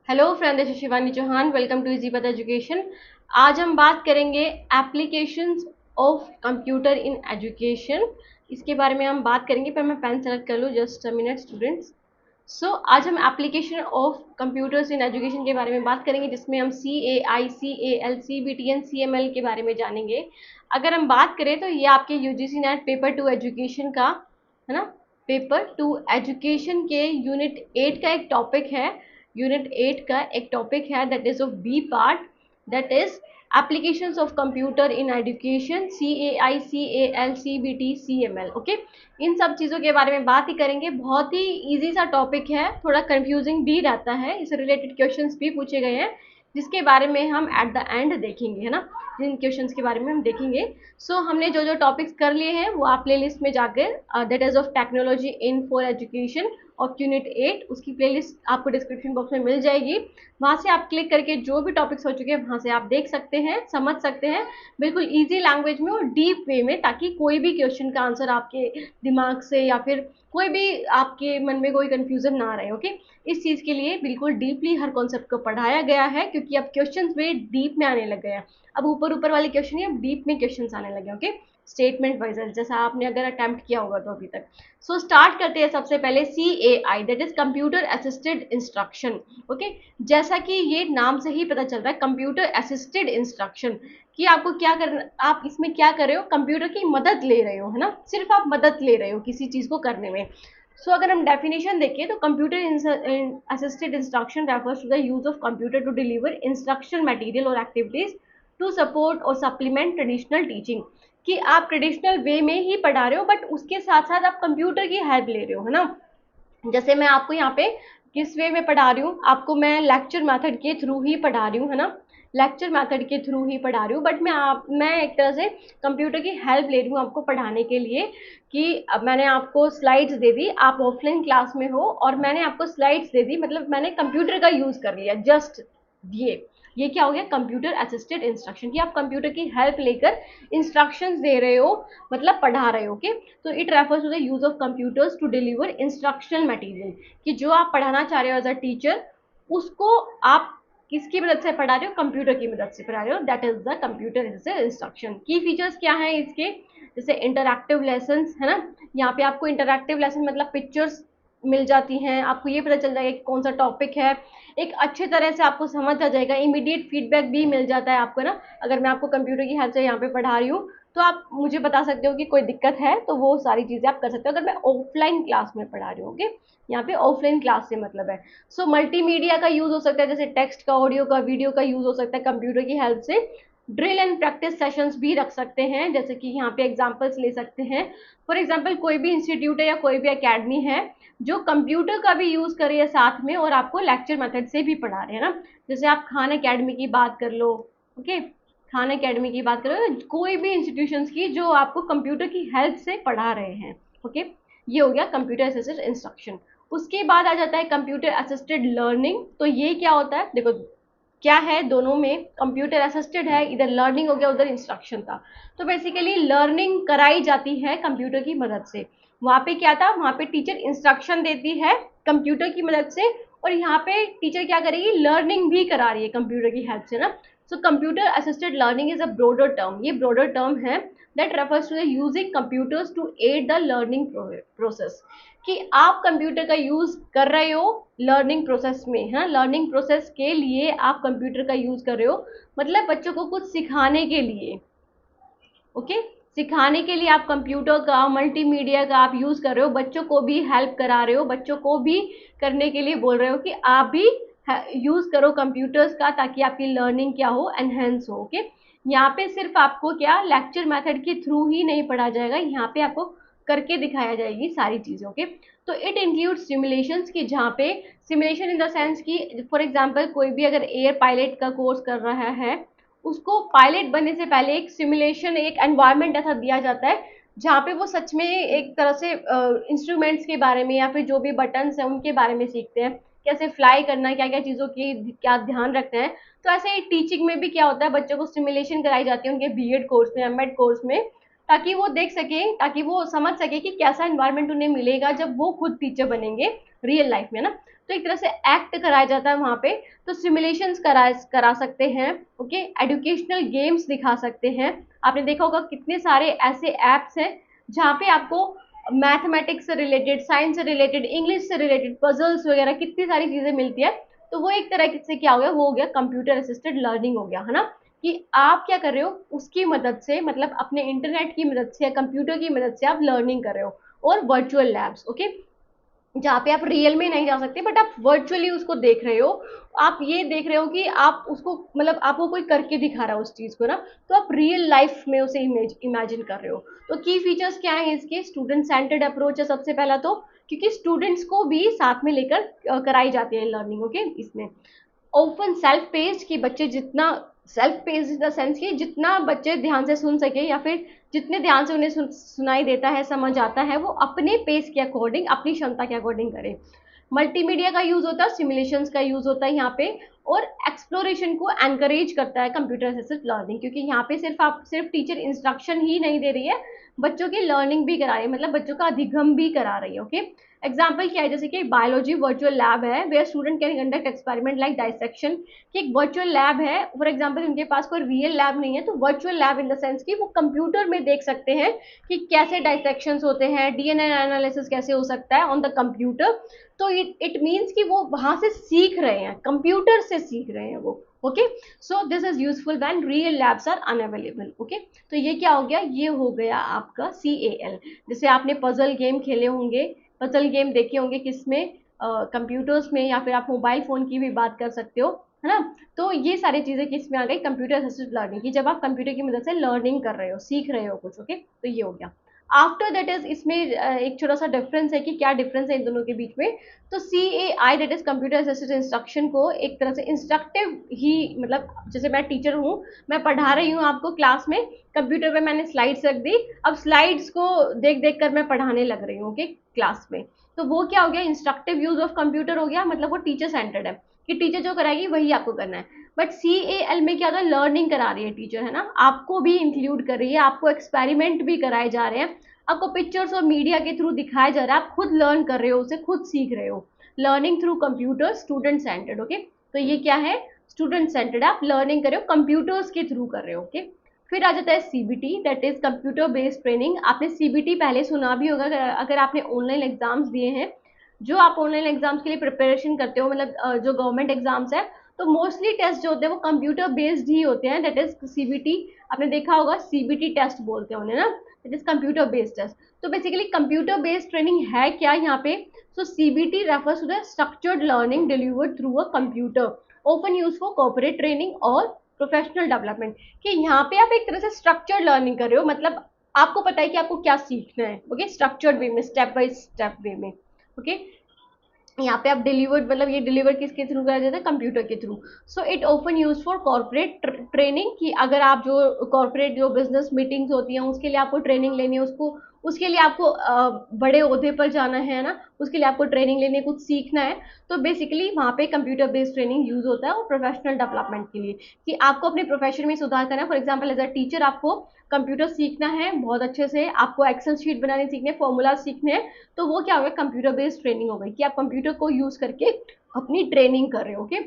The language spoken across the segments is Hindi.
Hello friend, this is Shivani Chauhan. Welcome to easy path education. आज हम बात करेंगे applications of computer in education. इसके बारे में हम बात करेंगे, पर मैं पेन सेलेक्ट कर लूँ, जस्ट अ मिनट स्टूडेंट्स। आज हम application of computers in education के बारे में बात करेंगे, जिसमें हम CAI, CAL, CBT, CML के बारे में जानेंगे। अगर हम बात करें तो ये आपके UGC नेट पेपर 2 एजुकेशन का है ना, पेपर 2 एजुकेशन के यूनिट 8 का एक टॉपिक है। यूनिट 8 का एक टॉपिक है that is of B part, that is applications of computer in education, CAI, CAL, CBT, CML। Okay, इन सब चीज़ों के बारे में बात ही करेंगे। बहुत ही इजी सा टॉपिक है, थोड़ा कंफ्यूजिंग भी रहता है, इससे रिलेटेड क्वेश्चंस भी पूछे गए हैं, जिसके बारे में हम एट द एंड देखेंगे, है ना, जिन क्वेश्चंस के बारे में हम देखेंगे। हमने जो जो टॉपिक्स कर लिए हैं वो आप प्ले लिस्ट में जाकर, that is of technology in for education of unit 8, उसकी प्लेलिस्ट आपको डिस्क्रिप्शन बॉक्स में मिल जाएगी। वहाँ से आप क्लिक करके जो भी टॉपिक्स हो चुके हैं वहाँ से आप देख सकते हैं, समझ सकते हैं बिल्कुल इजी लैंग्वेज में और डीप वे में, ताकि कोई भी क्वेश्चन का आंसर आपके दिमाग से या फिर कोई भी आपके मन में कोई कंफ्यूजन ना रहे। ओके, इस चीज़ के लिए बिल्कुल डीपली हर कॉन्सेप्ट को पढ़ाया गया है, क्योंकि अब क्वेश्चन में डीप में आने लग गए हैं। अब ऊपर ऊपर वाले क्वेश्चन नहीं, अब डीप में क्वेश्चन आने लगे। ओके, स्टेटमेंट वाइज जैसा आपने अगर अटेम्प्ट किया होगा तो अभी तक। स्टार्ट करते हैं सबसे पहले CAI, that is computer assisted instruction. Okay, जैसा कि ये नाम से ही पता चल रहा है, कंप्यूटर असिस्टेड इंस्ट्रक्शन, कि आपको क्या करना, आप इसमें क्या कर रहे हो, कंप्यूटर की मदद ले रहे हो, है ना, सिर्फ आप मदद ले रहे हो किसी चीज को करने में। अगर हम डेफिनेशन देखें तो computer assisted instruction refers to the use of computer to deliver instruction material और एक्टिविटीज टू सपोर्ट और सप्लीमेंट ट्रेडिशनल टीचिंग, कि आप ट्रेडिशनल वे में ही पढ़ा रहे हो बट उसके साथ साथ आप कंप्यूटर की हेल्प ले रहे हो, है ना। जैसे मैं आपको यहाँ पे किस वे में पढ़ा रही हूँ, आपको मैं लेक्चर मेथड के थ्रू ही पढ़ा रही हूँ, है ना, लेक्चर मेथड के थ्रू ही पढ़ा रही हूँ, बट मैं एक तरह से कंप्यूटर की हेल्प ले रही हूँ आपको पढ़ाने के लिए। कि अब मैंने आपको स्लाइड्स दे दी, आप ऑफलाइन क्लास में हो और मैंने आपको स्लाइड्स दे दी, मतलब मैंने कंप्यूटर का यूज कर लिया, जस्ट ये क्या हो गया, कंप्यूटर असिस्टेड इंस्ट्रक्शन, कि आप कंप्यूटर की हेल्प लेकर इंस्ट्रक्शंस दे रहे हो, मतलब पढ़ा रहे हो। ओके, तो it refers to the use of computers to deliver instructional material, कि जो आप पढ़ाना चाह रहे हो एज अ टीचर, उसको आप किसकी मदद से पढ़ा रहे हो, कंप्यूटर की मदद से पढ़ा रहे हो, that is the computer assisted instruction. की फीचर्स क्या है इसके, जैसे इंटरैक्टिव लेसन, है ना, यहाँ पे आपको इंटरैक्टिव लेसन मतलब पिक्चर्स मिल जाती हैं, आपको ये पता चल जाएगा कि कौन सा टॉपिक है, एक अच्छे तरह से आपको समझ आ जाएगा, इमीडिएट फीडबैक भी मिल जाता है आपको ना। अगर मैं आपको कंप्यूटर की हेल्प से यहाँ पे पढ़ा रही हूँ तो आप मुझे बता सकते हो कि कोई दिक्कत है, तो वो सारी चीज़ें आप कर सकते हो। अगर मैं ऑफलाइन क्लास में पढ़ा रही हूँ, ओके, यहाँ पे ऑफलाइन क्लास से मतलब है। मल्टीमीडिया का यूज हो सकता है, जैसे टेक्स्ट का, ऑडियो का, वीडियो का यूज हो सकता है कंप्यूटर की हेल्प से। ड्रिल एंड प्रैक्टिस सेशंस भी रख सकते हैं, जैसे कि यहाँ पे एग्जांपल्स ले सकते हैं। फॉर एग्जांपल कोई भी इंस्टीट्यूट है या कोई भी एकेडमी है जो कंप्यूटर का भी यूज कर रही है साथ में और आपको लेक्चर मेथड से भी पढ़ा रहे हैं ना, जैसे आप खान एकेडमी की बात कर लो। ओके, खान एकेडमी की बात करो, कोई भी इंस्टीट्यूशंस की जो आपको कंप्यूटर की हेल्प से पढ़ा रहे हैं। ओके, ये हो गया कंप्यूटर असिस्टेड इंस्ट्रक्शन। उसके बाद आ जाता है कंप्यूटर असिस्टेड लर्निंग। तो ये क्या होता है, देखो क्या है, दोनों में कंप्यूटर असिस्टेड है, इधर लर्निंग हो गया, उधर इंस्ट्रक्शन था। तो बेसिकली लर्निंग कराई जाती है कंप्यूटर की मदद से। वहाँ पे क्या था, वहाँ पे टीचर इंस्ट्रक्शन देती है कंप्यूटर की मदद से, और यहाँ पे टीचर क्या करेगी, लर्निंग भी करा रही है कंप्यूटर की हेल्प से ना। Computer assisted learning is a broader term, ये ब्रॉडर टर्म है that refers to the using computers to aid the learning process, कि आप कंप्यूटर का यूज कर रहे हो लर्निंग प्रोसेस में, है ना, लर्निंग प्रोसेस के लिए आप कंप्यूटर का यूज कर रहे हो, मतलब बच्चों को कुछ सिखाने के लिए। ओके, सिखाने के लिए आप कंप्यूटर का, मल्टीमीडिया का आप यूज कर रहे हो, बच्चों को भी हेल्प करा रहे हो, बच्चों को भी करने के लिए बोल रहे हो कि आप भी यूज करो कंप्यूटर्स का, ताकि आपकी लर्निंग क्या हो, एनहेंस हो। ओके, यहाँ पे सिर्फ आपको क्या लेक्चर मेथड के थ्रू ही नहीं पढ़ा जाएगा, यहाँ पे आपको करके दिखाया जाएगी सारी चीजें। ओके, तो इट इंक्लूड सिमुलेशंस, की जहाँ पे सिमुलेशन इन द सेंस की, फॉर एग्जांपल कोई भी अगर एयर पायलट का कोर्स कर रहा है, उसको पायलट बनने से पहले एक सिमुलेशन, एक एनवायरनमेंट ऐसा दिया जाता है जहाँ पे वो सच में एक तरह से इंस्ट्रूमेंट्स के बारे में या फिर जो भी बटन्स हैं उनके बारे में सीखते हैं, कैसे फ्लाई करना है, क्या क्या चीज़ों की क्या ध्यान रखते हैं। तो ऐसे ही टीचिंग में भी क्या होता है, बच्चों को सिमुलेशन कराई जाती है उनके बीएड कोर्स में, एमएड कोर्स में, ताकि वो देख सके, ताकि वो समझ सके कि कैसा एनवायरनमेंट उन्हें मिलेगा जब वो खुद टीचर बनेंगे रियल लाइफ में ना। तो एक तरह से एक्ट कराया जाता है वहाँ पे। तो सिमुलेशंस करा सकते हैं, ओके, एजुकेशनल गेम्स दिखा सकते हैं। आपने देखा होगा कितने सारे ऐसे एप्स हैं जहाँ पे आपको मैथमेटिक्स से रिलेटेड, साइंस से रिलेटेड, इंग्लिश से रिलेटेड पजल्स वगैरह कितनी सारी चीजें मिलती है। तो वो एक तरह से क्या हो गया, वो हो गया कंप्यूटर असिस्टेड लर्निंग हो गया, है ना, कि आप क्या कर रहे हो उसकी मदद से, मतलब अपने इंटरनेट की मदद से या कंप्यूटर की मदद से आप लर्निंग कर रहे हो। और वर्चुअल लैब्स, ओके, जहाँ पे आप रियल में नहीं जा सकते बट आप वर्चुअली उसको देख रहे हो। आप ये देख रहे हो कि आप उसको, मतलब आपको कोई करके दिखा रहा है उस चीज को ना, तो आप रियल लाइफ में उसे इमेजिन कर रहे हो। तो की फीचर्स क्या है इसके, स्टूडेंट सेंटर्ड अप्रोच है सबसे पहला तो, क्योंकि स्टूडेंट्स को भी साथ में लेकर कराई जाती है लर्निंग, ओके। इसमें ओपन सेल्फ पेस्ड, कि बच्चे जितना self paced in the sense कि जितना बच्चे ध्यान से सुन सके या फिर जितने ध्यान से उन्हें सुनाई देता है, समझ आता है, वो अपने पेस के अकॉर्डिंग, अपनी क्षमता के अकॉर्डिंग करें। मल्टीमीडिया का यूज होता है, सिमुलेशंस का यूज होता है यहाँ पे, और एक्सप्लोरेशन को एनकरेज करता है कंप्यूटर असिस्टेड लर्निंग, क्योंकि यहाँ पे सिर्फ टीचर इंस्ट्रक्शन ही नहीं दे रही है, बच्चों की लर्निंग भी करा रही है, मतलब बच्चों का अधिगम भी करा रही है, ओके। एग्जाम्पल क्या है, जैसे कि बायोलॉजी वर्चुअल लैब है where student can conduct experiment like dissection, कि एक वर्चुअल लैब है, फॉर एग्जाम्पल उनके पास कोई रियल लैब नहीं है, तो virtual lab in the sense कि वो कंप्यूटर में देख सकते हैं कि कैसे डाइसेक्शन होते हैं, डीएनए एनालिसिस कैसे हो सकता है ऑन द कंप्यूटर। तो इट मीन्स कि वो वहां से सीख रहे हैं, कंप्यूटर से सीख रहे हैं वो, okay. So this is useful when real labs are unavailable, okay. तो ये क्या हो गया, ये हो गया आपका CAL। जैसे आपने पजल गेम खेले होंगे, पजल गेम देखे होंगे किसमें, कंप्यूटर्स में, या फिर आप मोबाइल फोन की भी बात कर सकते हो, है ना। तो ये सारी चीजें किसमें आ गई, कंप्यूटर असिस्टेड लर्निंग की, जब आप कंप्यूटर की मदद से लर्निंग कर रहे हो, सीख रहे हो कुछ, ओके। तो ये हो गया। आफ्टर दैट इज, इसमें एक छोटा सा डिफरेंस है कि क्या डिफरेंस है इन दोनों के बीच में। तो CAI that is computer assisted instruction को एक तरह से इंस्ट्रक्टिव ही, मतलब जैसे मैं टीचर हूँ, मैं पढ़ा रही हूँ आपको क्लास में, कंप्यूटर पे मैंने स्लाइड्स रख दी, अब स्लाइड्स को देख देख कर मैं पढ़ाने लग रही हूँ, ओके, क्लास में। तो वो क्या हो गया, इंस्ट्रक्टिव यूज ऑफ कंप्यूटर हो गया, मतलब वो टीचर सेंटर्ड है, कि टीचर जो कराएगी वही आपको करना है। बट CAL में क्या होता है, लर्निंग करा रही है टीचर, है ना, आपको भी इंक्लूड कर रही है, आपको एक्सपेरिमेंट भी कराए जा रहे हैं, आपको पिक्चर्स और मीडिया के थ्रू दिखाया जा रहा है, आप खुद लर्न कर रहे हो, उसे खुद सीख रहे हो। Learning through computer, student centred, okay. तो ये क्या है, स्टूडेंट सेंटर्ड, आप लर्निंग कर रहे हो, कंप्यूटर्स के थ्रू कर रहे हो, ओके। फिर आ जाता है CBT, that is computer based training. आपने CBT पहले सुना भी होगा, अगर आपने ऑनलाइन एग्जाम्स दिए हैं, जो आप ऑनलाइन एग्जाम्स के लिए प्रिपरेशन करते हो, मतलब जो गवर्नमेंट एग्जाम्स है, तो मोस्टली टेस्ट जो होते हैं वो कंप्यूटर बेस्ड ही होते हैं, दैट इज CBT। आपने देखा होगा CBT टेस्ट बोलते हैं उन्हें ना, that is computer based test. तो बेसिकली कंप्यूटर बेस्ड ट्रेनिंग है क्या यहाँ पे, so CBT refers to the structured learning delivered through a computer, open use for corporate training और प्रोफेशनल डेवलपमेंट। कि यहाँ पे आप एक तरह से स्ट्रक्चर्ड लर्निंग कर रहे हो, मतलब आपको पता है कि आपको क्या सीखना है, ओके, स्ट्रक्चर्ड वे में, स्टेप बाय स्टेप वे में, ओके। यहाँ पे आप डिलीवर्ड, मतलब ये डिलीवर किसके थ्रू करा जाता है, कंप्यूटर के through. So it open use for corporate training, कि अगर आप जो कॉर्पोरेट जो बिजनेस मीटिंग्स होती हैं उसके लिए आपको ट्रेनिंग लेनी है, उसको उसके लिए आपको बड़े ओहदे पर जाना है ना, उसके लिए आपको ट्रेनिंग लेनी है, कुछ सीखना है, तो बेसिकली वहाँ पे कंप्यूटर बेस्ड ट्रेनिंग यूज होता है, और प्रोफेशनल डेवलपमेंट के लिए, कि आपको अपने प्रोफेशन में सुधार करना है। For example as a teacher आपको कंप्यूटर सीखना है बहुत अच्छे से, आपको एक्सेल शीट बनाने सीखने, फॉर्मूला सीखने हैं, तो वो क्या हो गया, कंप्यूटर बेस्ड ट्रेनिंग हो गई, कि आप कंप्यूटर को यूज करके अपनी ट्रेनिंग कर रहे हो, ओके।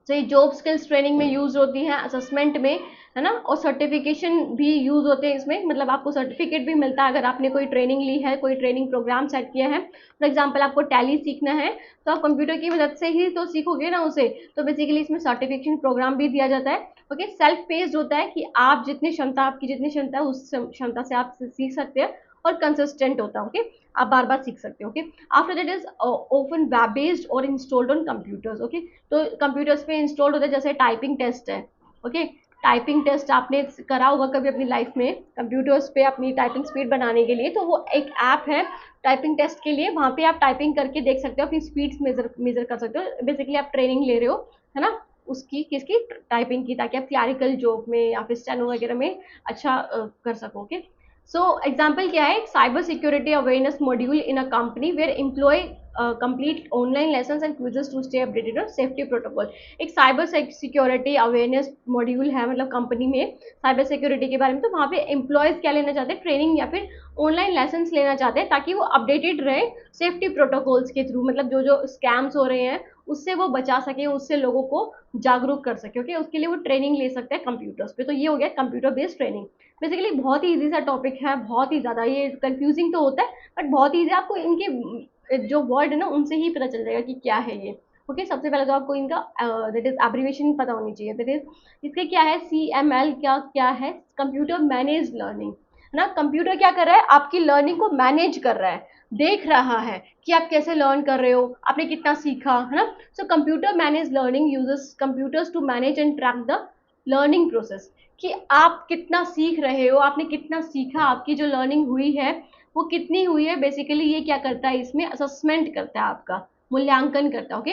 तो ये जॉब स्किल्स ट्रेनिंग में यूज होती है, असेसमेंट में, है ना, और सर्टिफिकेशन भी यूज होते हैं इसमें, मतलब आपको सर्टिफिकेट भी मिलता है अगर आपने कोई ट्रेनिंग ली है, कोई ट्रेनिंग प्रोग्राम सेट किया है। फॉर एग्जाम्पल आपको टैली सीखना है, तो आप कंप्यूटर की मदद से ही तो सीखोगे ना उसे, तो बेसिकली इसमें सर्टिफिकेशन प्रोग्राम भी दिया जाता है, ओके। सेल्फ पेस्ड होता है, कि आप जितनी क्षमता, आपकी जितनी क्षमता है उस क्षमता से आप सीख सकते हैं, और कंसिस्टेंट होता है, ओके, आप बार बार सीख सकते हो, okay. After that is open web based और इंस्टॉल्ड ऑन कंप्यूटर्स, ओके। तो कंप्यूटर्स पे इंस्टॉल्ड होता है, जैसे टाइपिंग टेस्ट है, ओके। टाइपिंग टेस्ट आपने करा होगा कभी अपनी लाइफ में, कंप्यूटर्स पे अपनी टाइपिंग स्पीड बनाने के लिए, तो वो एक ऐप है टाइपिंग टेस्ट के लिए, वहाँ पे आप टाइपिंग करके देख सकते हो, अपनी स्पीड मेजर कर सकते हो, बेसिकली आप ट्रेनिंग ले रहे हो, है ना, उसकी किसकी, टाइपिंग की, ताकि आप क्लैरिकल जॉब में या फिर स्टेनो वगैरह में अच्छा कर सको, ओके। सो एग्जाम्पल क्या है, cyber security awareness module in a company where employ complete online lessons and quizzes to stay updated on safety protocol. एक साइबर सिक्योरिटी अवेयरनेस मॉड्यूल है, मतलब कंपनी में साइबर सिक्योरिटी के बारे में, तो वहाँ पे एम्प्लॉयज क्या लेना चाहते हैं, ट्रेनिंग या फिर ऑनलाइन लेसन्स लेना चाहते हैं, ताकि वो अपडेटेड रहे सेफ्टी प्रोटोकॉल्स के थ्रू, मतलब जो जो स्कैम्स हो रहे हैं उससे वो बचा सके, उससे लोगों को जागरूक कर सके। ओके, उसके लिए वो ट्रेनिंग ले सकते हैं कंप्यूटर्स पे। तो ये हो गया कंप्यूटर बेस्ड ट्रेनिंग। बेसिकली बहुत ही इजी सा टॉपिक है, बहुत ही ज़्यादा ये कंफ्यूजिंग तो होता है बट बहुत ईजी, आपको इनके जो वर्ड है ना उनसे ही पता चल जाएगा कि क्या है ये। ओके, सबसे पहले तो आपको इनका दैट इज एब्रीविएशन पता होनी चाहिए। दैट इज इसके क्या है, CML क्या क्या है, कंप्यूटर मैनेज लर्निंग, है ना। कंप्यूटर क्या कर रहा है, आपकी लर्निंग को मैनेज कर रहा है, देख रहा है कि आप कैसे लर्न कर रहे हो, आपने कितना सीखा, है ना। So computer manage learning uses computers to manage and track the learning process, कि आप कितना सीख रहे हो, आपने कितना सीखा, आपकी जो लर्निंग हुई है वो कितनी हुई है। बेसिकली ये क्या करता है, इसमें असेसमेंट करता है, आपका मूल्यांकन करता है। Okay,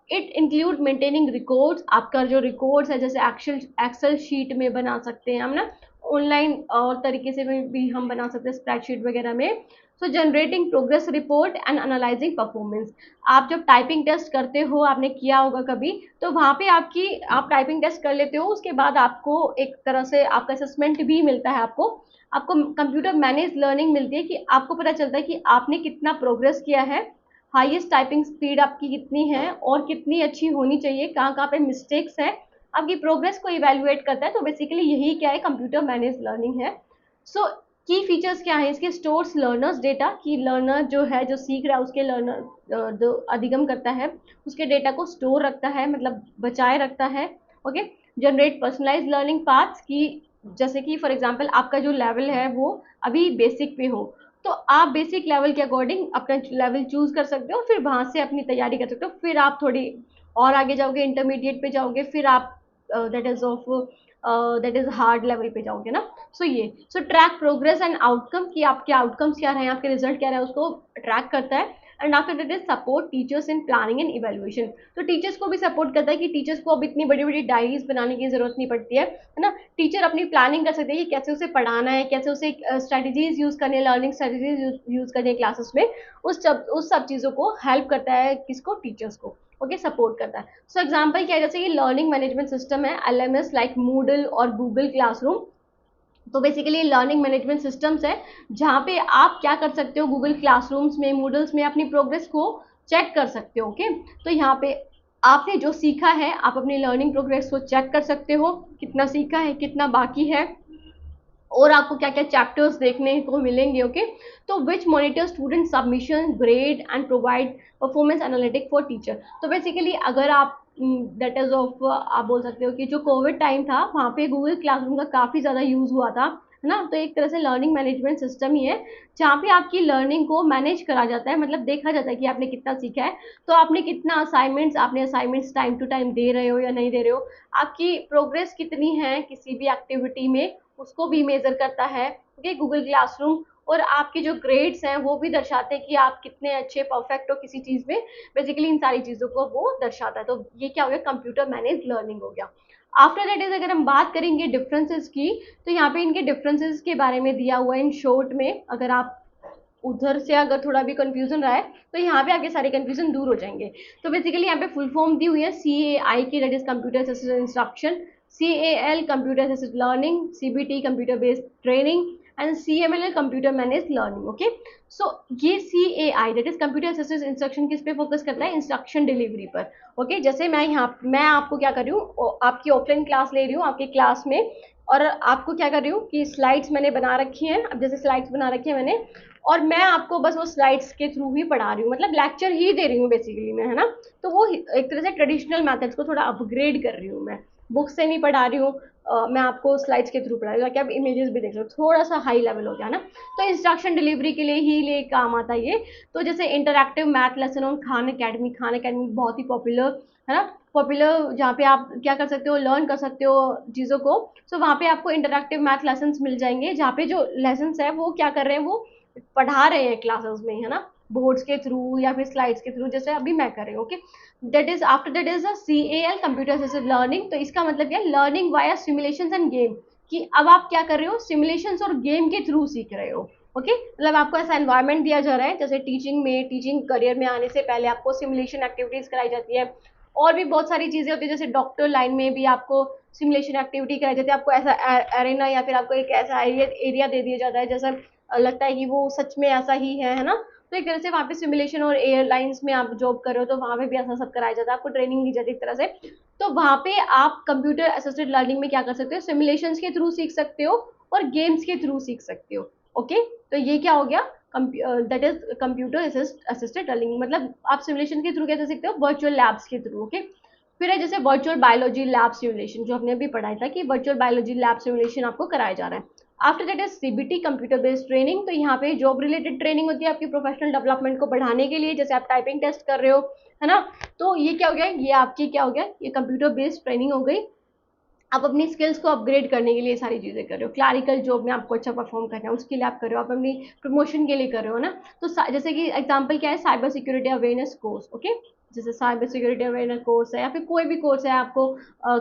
it include maintaining records, आपका जो रिकॉर्ड्स है जैसे एक्सेल शीट में बना सकते हैं हम ना, ऑनलाइन और तरीके से भी हम बना सकते हैं स्प्रेडशीट वगैरह में। So generating progress report and analysing performance, आप जब टाइपिंग टेस्ट करते हो, आपने किया होगा कभी, तो वहाँ पे आप टाइपिंग टेस्ट कर लेते हो, उसके बाद आपको एक तरह से आपका असेसमेंट भी मिलता है, आपको आपको कंप्यूटर मैनेज लर्निंग मिलती है, कि आपको पता चलता है कि आपने कितना प्रोग्रेस किया है, हाईएस्ट टाइपिंग स्पीड आपकी कितनी है और कितनी अच्छी होनी चाहिए, कहाँ कहाँ पे मिस्टेक्स हैं, आपकी प्रोग्रेस को इवेलुएट करता है। तो बेसिकली यही क्या है, कंप्यूटर मैनेज लर्निंग है। सो की फीचर्स क्या है इसके, स्टोर्स लर्नर्स डेटा, कि लर्नर जो है जो सीख रहा है उसके लर्नर जो अधिगम करता है उसके डेटा को स्टोर रखता है, मतलब बचाए रखता है। Okay, generate personalise learning paths, की जैसे कि फॉर एग्जांपल आपका जो लेवल है वो अभी बेसिक पे हो, तो आप बेसिक लेवल के अकॉर्डिंग अपना लेवल चूज कर सकते हो, फिर वहां से अपनी तैयारी कर सकते हो, फिर आप थोड़ी और आगे जाओगे, इंटरमीडिएट पे जाओगे, फिर आप दैट इज हार्ड लेवल पे जाओगे ना। सो ट्रैक प्रोग्रेस एंड आउटकम, कि आपके आउटकम्स क्या रहे, आपके रिजल्ट क्या रहे, उसको ट्रैक करता है। And after that is support teachers in planning and evaluation, तो टीचर्स को भी सपोर्ट करता है, कि टीचर्स को अब इतनी बड़ी बड़ी डायरीज बनाने की जरूरत नहीं पड़ती है ना। टीचर अपनी प्लानिंग कर सकते हैं कि कैसे उसे पढ़ाना है, कैसे उसे स्ट्रेटजीज यूज करनी है, लर्निंग स्ट्रेटजीज यूज करनी है क्लासेस में, उस सब चीजों को हेल्प करता है, किसको, टीचर्स को। ओके, सपोर्ट करता है। सो एग्जाम्पल क्या है, जैसे कि लर्निंग मैनेजमेंट सिस्टम है, LMS लाइक मूडल और गूगल क्लासरूम। तो बेसिकली लर्निंग मैनेजमेंट सिस्टम्स है, जहाँ पे आप क्या कर सकते हो, गूगल क्लासरूम्स में, मूडल्स में अपनी प्रोग्रेस को चेक कर सकते हो। ओके, तो यहाँ पे आपने जो सीखा है, आप अपनी लर्निंग प्रोग्रेस को चेक कर सकते हो, कितना सीखा है, कितना बाकी है, और आपको क्या क्या चैप्टर्स देखने को मिलेंगे। ओके, तो which monitor student submission grade and provide performance analytic for teacher. तो बेसिकली अगर आप दैट इज ऑफ आप बोल सकते हो कि जो कोविड टाइम था वहाँ पे गूगल क्लासरूम का काफ़ी ज़्यादा यूज़ हुआ था, है ना। तो एक तरह से लर्निंग मैनेजमेंट सिस्टम ही है, जहाँ पे आपकी लर्निंग को मैनेज करा जाता है, मतलब देखा जाता है कि आपने कितना सीखा है, तो आपने कितना असाइनमेंट्स टाइम टू टाइम दे रहे हो या नहीं दे रहे हो, आपकी प्रोग्रेस कितनी है किसी भी एक्टिविटी में, उसको भी मेजर करता है। ओके, गूगल क्लासरूम, और आपके जो ग्रेड्स हैं वो भी दर्शाते हैं कि आप कितने अच्छे परफेक्ट हो किसी चीज़ में। बेसिकली इन सारी चीज़ों को वो दर्शाता है। तो ये क्या हो गया, कंप्यूटर मैनेज लर्निंग हो गया। आफ्टर दैट इज अगर हम बात करेंगे डिफरेंसेस की, तो यहाँ पे इनके डिफरेंसेस के बारे में दिया हुआ है इन शॉर्ट में। अगर आप उधर से अगर थोड़ा भी कंफ्यूजन रहा है तो यहाँ पे आपके सारे कंफ्यूजन दूर हो जाएंगे। तो बेसिकली यहाँ पे फुल फॉर्म दी हुई है, CAI की, that is computer assisted instruction, CAL computer assisted learning, CBT computer based training, and CML computer manage learning. Okay, so ये CAI that is computer assisted instruction किस पे फोकस करता है, इंस्ट्रक्शन डिलीवरी पर। ओके, जैसे मैं आपको क्या कर रही हूँ, आपकी ऑफलाइन क्लास ले रही हूँ आपके क्लास में, और आपको क्या कर रही हूँ कि स्लाइड्स मैंने बना रखी हैं, अब जैसे स्लाइड्स बना रखी है मैंने, और मैं आपको बस वो स्लाइड्स के थ्रू ही पढ़ा रही हूँ, मतलब लेक्चर ही दे रही हूँ बेसिकली मैं, है ना। तो वो एक तरह से ट्रेडिशनल मेथड्स को थोड़ा अपग्रेड कर रही हूँ मैं, बुक से नहीं पढ़ा रही हूँ, मैं आपको स्लाइड्स के थ्रू पढ़ा रही हूँ ताकि आप इमेजेस भी देख लो, थोड़ा सा हाई लेवल हो गया ना। तो इंस्ट्रक्शन डिलीवरी के लिए काम आता है ये। तो जैसे interactive math lesson on Khan academy बहुत ही पॉपुलर, है ना, पॉपुलर, जहाँ पे आप क्या कर सकते हो, लर्न कर सकते हो चीज़ों को। सो वहाँ पे आपको इंटरैक्टिव मैथ लेसन मिल जाएंगे, जहाँ पे जो लेसन है वो क्या कर रहे हैं, वो पढ़ा रहे हैं क्लासेस में, है ना, बोर्ड्स के थ्रू या फिर स्लाइड्स के थ्रू, जैसे अभी मैं कर रही हूँ। Okay, that is after that is CAL computer assisted learning. तो इसका मतलब क्या है, learning via simulation end game, कि अब आप क्या कर रहे हो, सिमुलेशंस और गेम के थ्रू सीख रहे हो। ओके मतलब आपको ऐसा एनवायरनमेंट दिया जा रहा है, जैसे टीचिंग करियर में आने से पहले आपको सिमुलेशन एक्टिविटीज कराई जाती है, और भी बहुत सारी चीजें होती है, जैसे डॉक्टर लाइन में भी आपको सिमुलेशन एक्टिविटी कराई जाती है। आपको ऐसा एरेना या फिर आपको एक ऐसा एरिया दे दिया जाता है जैसा लगता है कि वो सच में ऐसा ही है ना। तो एक तरह से वहाँ पे सिमुलेशन, और एयरलाइंस में आप जॉब कर रहे हो तो वहाँ पे भी ऐसा सब कराया जाता है, आपको ट्रेनिंग दी जाती है एक तरह से। तो वहाँ पे आप कंप्यूटर असिस्टेड लर्निंग में क्या कर सकते हो, सिमुलेशंस के थ्रू सीख सकते हो और गेम्स के थ्रू सीख सकते हो। ओके तो ये क्या हो गया, that is computer assisted learning. मतलब आप सिमुलेशन के थ्रू कैसे सीखते हो, वर्चुअल लैब्स के थ्रू। ओके फिर है जैसे वर्चुअल बायोलॉजी लैब सिमुलेशन, जो हमने अभी पढ़ाया था कि वर्चुअल बायोलॉजी लैब सिमुलेशन आपको कराया जा रहा है। After that is CBT, computer based training. तो यहाँ पे जॉब रिलेटेड ट्रेनिंग होती है आपकी प्रोफेशनल डेवलपमेंट को बढ़ाने के लिए, जैसे आप टाइपिंग टेस्ट कर रहे हो, है ना। तो ये क्या हो गया, ये आपकी क्या हो गया, ये कंप्यूटर बेस्ड ट्रेनिंग हो गई। आप अपनी स्किल्स को अपग्रेड करने के लिए सारी चीजें कर रहे हो। क्लैरिकल जॉब में आपको अच्छा परफॉर्म करना है, उसके लिए आप कर रहे हो, आप अपनी प्रमोशन के लिए कर रहे हो ना। तो जैसे कि एग्जांपल क्या है, cyber security awareness course. Okay जैसे साइबर सिक्योरिटी अवेयरनेस कोर्स है, या फिर कोई भी कोर्स है आपको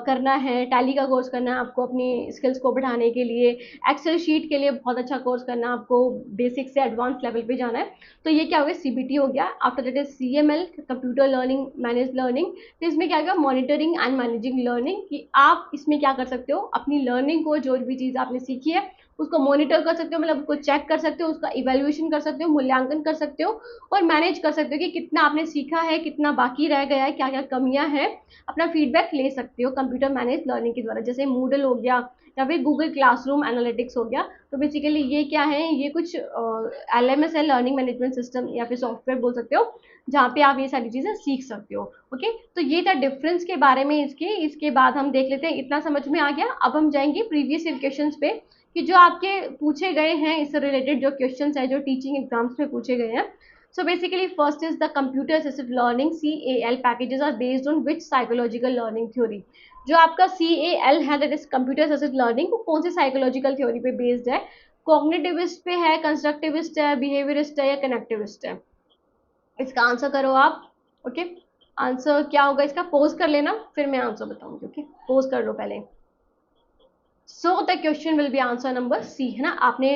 करना है, टैली का कोर्स करना है आपको अपनी स्किल्स को बढ़ाने के लिए, एक्सेल शीट के लिए बहुत अच्छा कोर्स करना है आपको, बेसिक से एडवांस लेवल पे जाना है। तो ये क्या हो गया, सीबीटी हो गया। After that is CML, computer learning manage learning. तो इसमें क्या होगा, मॉनिटरिंग एंड मैनेजिंग लर्निंग, कि आप इसमें क्या कर सकते हो, अपनी लर्निंग को, जो भी चीज़ आपने सीखी है उसको मॉनिटर कर सकते हो, मतलब उसको चेक कर सकते हो, उसका इवेल्युएशन कर सकते हो, मूल्यांकन कर सकते हो, और मैनेज कर सकते हो कि कितना आपने सीखा है, कितना बाकी रह गया है, क्या क्या कमियां हैं, अपना फीडबैक ले सकते हो कंप्यूटर मैनेज लर्निंग के द्वारा। जैसे मूडल हो गया या फिर गूगल क्लासरूम एनालिटिक्स हो गया। तो बेसिकली ये क्या है, ये कुछ एलएमएस है, लर्निंग मैनेजमेंट सिस्टम या फिर सॉफ्टवेयर बोल सकते हो, जहाँ पे आप ये सारी चीजें सीख सकते हो। ओके तो ये था डिफरेंस के बारे में इसके बाद हम देख लेते हैं, इतना समझ में आ गया। अब हम जाएंगे प्रीवियस ईयर क्वेश्चंस पे, कि जो आपके पूछे गए हैं इससे रिलेटेड जो क्वेश्चंस है, जो टीचिंग एग्जाम्स में पूछे गए हैं। So basically first is the computer assisted learning, CAL packages are based on which psychological learning theory. जो आपका CAL है, that is computer assisted learning, वो कौन सी साइकोलॉजिकल थ्योरी पे बेस्ड है, कॉग्निटिविस्ट पे है, कंस्ट्रक्टिविस्ट है, बिहेवियरिस्ट है, या कनेक्टिविस्ट है। इसका आंसर करो आप। ओके आंसर क्या होगा इसका, पोज कर लेना, फिर मैं आंसर बताऊंगी। ओके पोज कर लो पहले। So the question will be answer number C, है ना। आपने,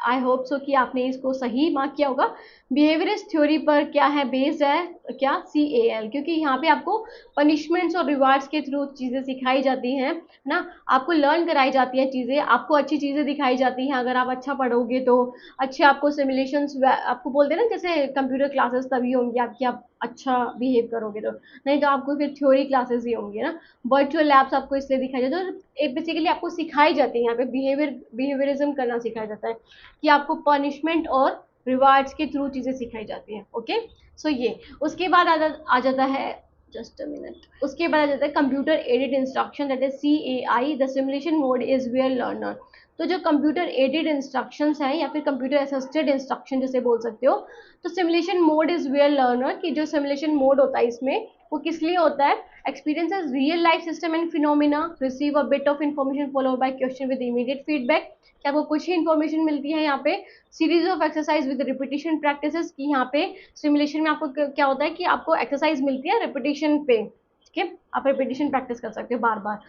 आई होप सो कि आपने इसको सही मार्क किया होगा। बिहेवियरिस्ट थ्योरी पर क्या है, बेस्ड है, क्या, CAL, क्योंकि यहाँ पे आपको पनिशमेंट्स और रिवार्ड्स के थ्रू चीजें सिखाई जाती हैं, है ना। आपको लर्न कराई जाती है चीजें, आपको अच्छी चीजें दिखाई जाती हैं, अगर आप अच्छा पढ़ोगे तो अच्छे आपको सिमुलेशंस, आपको बोलते हैं ना, जैसे कंप्यूटर क्लासेस तभी होंगी आपकी, आप अच्छा बिहेव करोगे तो, नहीं तो आपको फिर थ्योरी क्लासेस ही होंगी ना। वर्चुअल लैब्स आपको इसलिए दिखाई जाते हैं, तो बेसिकली आपको सिखाई जाती है यहाँ पे बिहेवियरिज्म करना सिखाया जाता है, कि आपको पनिशमेंट और रिवार्ड्स के थ्रू चीजें सिखाई जाती हैं। ओके सो ये उसके बाद आ जाता है, जस्ट अ मिनट, उसके बाद आ जाता है computer aided instruction, that is CAI। The simulation mode is where learner. तो जो कंप्यूटर एडेड इंस्ट्रक्शंस हैं, या फिर कंप्यूटर असिस्टेड इंस्ट्रक्शन जैसे बोल सकते हो, तो simulation mode is where learner, कि जो सिमुलेशन मोड होता है इसमें, वो किस लिए होता है, experiences real life system and phenomena, receive a bit of information followed by question with immediate feedback। कि आपको कुछ ही इन्फॉर्मेशन मिलती है यहाँ पे, series of exercise with repetition practices, की यहाँ पे सिमुलेशन में आपको क्या होता है कि आपको एक्सरसाइज मिलती है रिपीटिशन पे। ठीक है आप रिपीटिशन प्रैक्टिस कर सकते हो बार बार।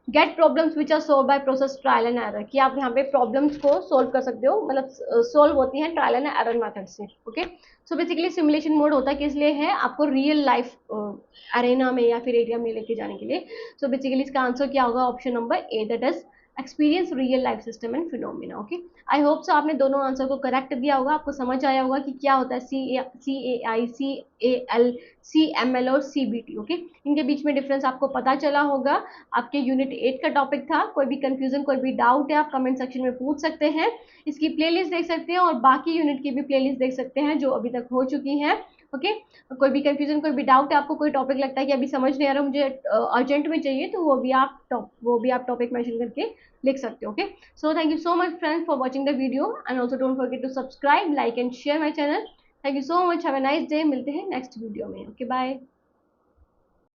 Get problems which are solve by process trial and error, कि आप यहाँ पे प्रॉब्लम्स को सोल्व कर सकते हो, मतलब सोल्व होती हैं ट्रायल एंड एरर मेथड से। Okay so basically simulation mode होता है किस लिए है, आपको रियल लाइफ अरेना में या फिर एरिया में लेके जाने के लिए। सो बेसिकली इसका आंसर क्या होगा, option number A, that is experience real life system and phenomena. Okay I hope so आपने दोनों आंसर को करेक्ट दिया होगा, आपको समझ आया होगा कि क्या होता है CAI, CAL, CML और CBT। ओके इनके बीच में डिफरेंस आपको पता चला होगा। आपके यूनिट 8 का टॉपिक था। कोई भी कंफ्यूजन, कोई भी डाउट है, आप कमेंट सेक्शन में पूछ सकते हैं। इसकी प्लेलिस्ट देख सकते हैं, और बाकी यूनिट की भी प्लेलिस्ट देख सकते हैं जो अभी तक हो चुकी हैं। ओके कोई भी कंफ्यूजन, कोई भी डाउट है, आपको कोई टॉपिक लगता है कि अभी समझ नहीं आ रहा, मुझे अर्जेंट में चाहिए, तो वो भी आप टॉपिक मेंशन करके लिख सकते हो। Okay so thank you so much friends for watching the video, and also don't forget to subscribe, like and share my channel. Thank you so much, have a nice day. मिलते हैं नेक्स्ट वीडियो में। Okay bye.